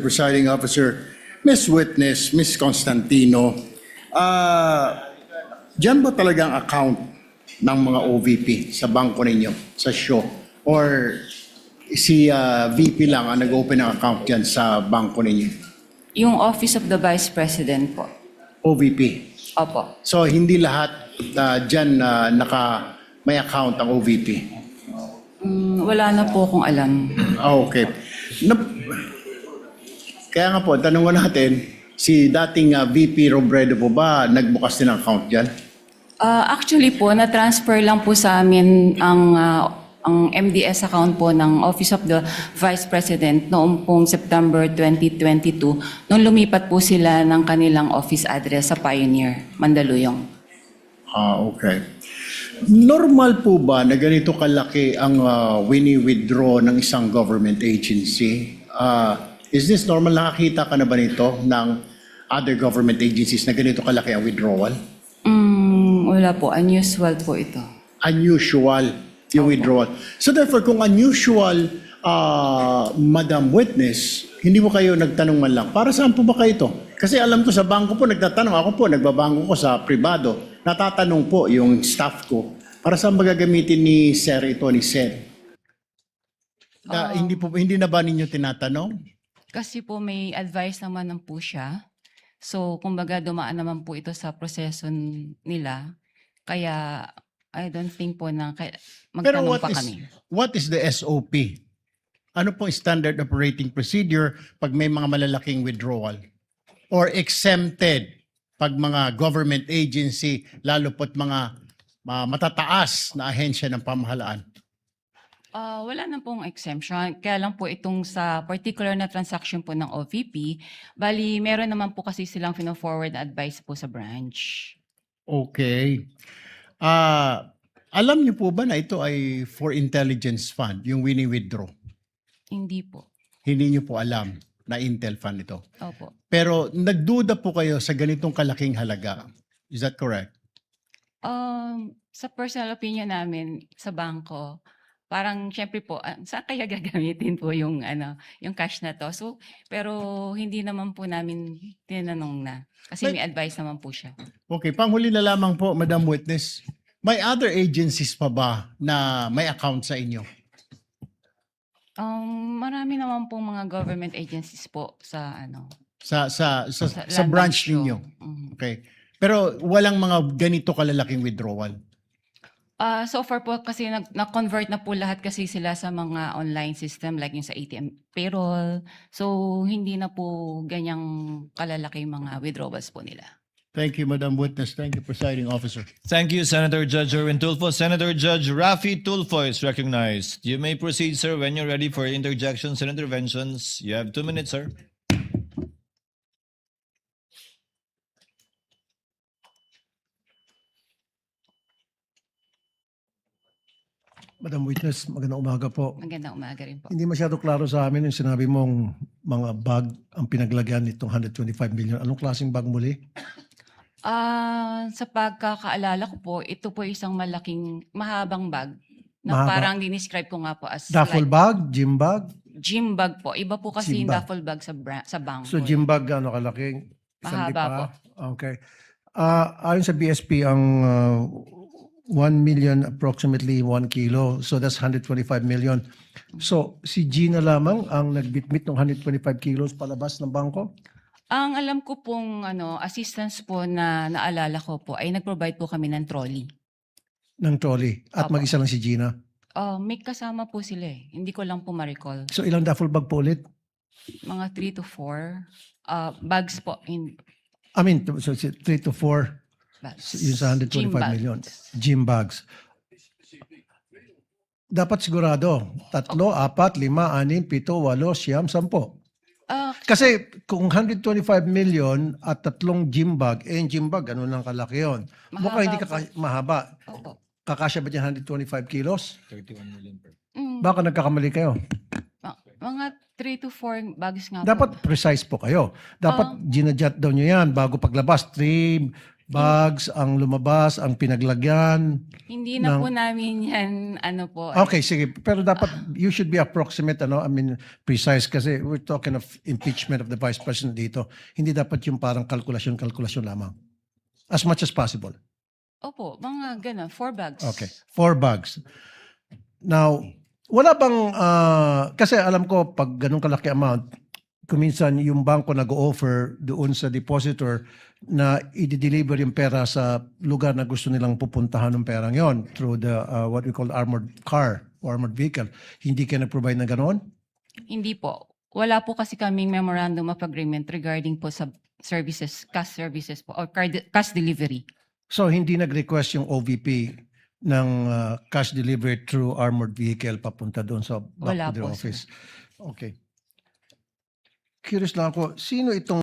Presiding Officer, Miss Witness, Miss Constantino, dyan ba talagang account ng mga OVP sa bangko ninyo, sa show? Or si VP lang ang nag-open ng account dyan sa bangko ninyo? Yung Office of the Vice President po. OVP. Opo. So hindi lahat dyan may account ang OVP? Wala na po akong alam. Okay. Kaya nga po, tanong ko natin, si dating VP Robredo po ba nagbukas din ng account dyan? Actually po, na-transfer lang po sa amin ang MDS account po ng Office of the Vice President noong pong September 2022 nung lumipat po sila ng kanilang office address sa Pioneer, Mandaluyong. Okay. Normal po ba na ganito kalaki ang wini-withdraw ng isang government agency? Is this normal? Nakakita ka na ba nito ng other government agencies na ganito kalaki ang withdrawal? Wala po, unusual po ito. Unusual yung withdrawal. So therefore, kung unusual, Madam Witness, hindi mo kayo nagtanong man lang, para saan po ba kayo ito? Kasi alam ko sa bangko po, nagtatanong. Ako po, nagbabangko ko sa privado. Natatanong po yung staff ko, para saan ba gagamitin ni Sir ito, ni Sir? Hindi na ba ninyo tinatanong? Kasi po may advice naman ng po siya. So, kumbaga dumaan naman po ito sa proseso nila. Kaya, I don't think po na Pero magtanong pa kami. what is the SOP? Ano pong standard operating procedure pag may mga malalaking withdrawal? Or exempted pag mga government agency, lalo po't mga matataas na ahensya ng pamahalaan? Wala na pong exemption. Kaya lang po itong sa particular na transaction po ng OVP, bali meron naman po kasi silang forward advice po sa branch. Okay. Alam niyo po ba na ito ay for intelligence fund, yung wini-withdraw? Hindi po. Hindi niyo po alam na Intel fund ito. Opo. Pero nagduda po kayo sa ganitong kalaking halaga. Is that correct? Sa personal opinion namin sa bangko, parang syempre po, saan kaya gagamitin po yung yung cash na to? So, pero hindi naman po namin tinanong na. Kasi may advice naman po siya. Okay, panghuli na lamang po, Madam Witness. May other agencies pa ba na may account sa inyo? Marami naman po mga government agencies po sa Sa Land branch Bank show. ninyo? Okay. Pero walang mga ganito kalalaking withdrawal? So far po kasi na-convert na po lahat kasi sila sa mga online system like yung sa ATM payroll. So hindi na po ganyang kalalaki mga withdrawals po nila. Thank you, Madam Witness. Thank you, Presiding Officer. Thank you, Senator Judge Erwin Tulfo. Senator Judge Rafi Tulfo is recognized. You may proceed, sir, when you're ready for interjections and interventions. You have 2 minutes, sir. Madam Witness, magandang umaga po. Magandang umaga rin po. Hindi masyado klaro sa amin yung sinabi mong mga bag ang pinaglagyan nitong 125 million. Anong klaseng bag muli? Sa pagkakaalala ko po, ito po isang malaking, mahabang bag na Mahaba. parang dinescribe ko nga po as Duffel like bag? Gym bag? gym bag po. Iba po kasi Gym yung bag. duffel bag sa bangko. So gym bag ano kalaki? Mahaba Sandi po. Okay. Ayon sa BSP, ang 1 million approximately 1 kilo. So that's 125 million. So si Gina lamang ang nagbitbit ng 125 kilos palabas ng bangko? Ang alam ko pong assistance po na naalala ko po ay nag-provide po kami ng trolley. Ng trolley. At Apo. mag-isa lang si Gina. May kasama po sila eh. Hindi ko lang po ma-recall. So ilang duffel bag po ulit? Mga 3 to 4 bags po. I mean, so 3 to 4. Bags. Yung sa 125 Gym bags. million. Gym bags. Dapat sigurado. 3, 4, 5, 6, 7, 8, 9, 10. Kasi kung 125 million at 3 gym bag, yung gym bag, ano nang kalaki yun? Mahaba Mukhang hindi po. mahaba. Opo. Kakasya ba dyan 125 kilos? 31 million per. Baka nagkakamali kayo. Mga 3 to 4 bags nga po. Dapat precise po kayo. Dapat ginadjust daw nyo yan bago paglabas. 3 bags ang lumabas, ang pinaglagyan? Hindi na ng- po namin yan, ano po. Okay, sige. Pero dapat you should be approximate, precise kasi we're talking of impeachment of the Vice President dito. Hindi dapat yung parang kalkulasyon lamang. As much as possible. Opo, mga gano'n, 4 bags. Okay. 4 bags. Now, wala bang, kasi alam ko pag ganun kalaki amount, kuminsan yung bangko nag-offer doon sa depositor na i-deliver yung pera sa lugar na gusto nilang pupuntahan ng perang yon through the what we call armored car or armored vehicle. Hindi kayo nag-provide na ganoon? Hindi po. Wala po kasi kaming memorandum of agreement regarding po sa services, cash services po, or cash delivery. So hindi nag-request yung OVP ng cash delivery through armored vehicle papunta doon sa back Wala to their po, sir. office? Okay. Curious lang ako, sino itong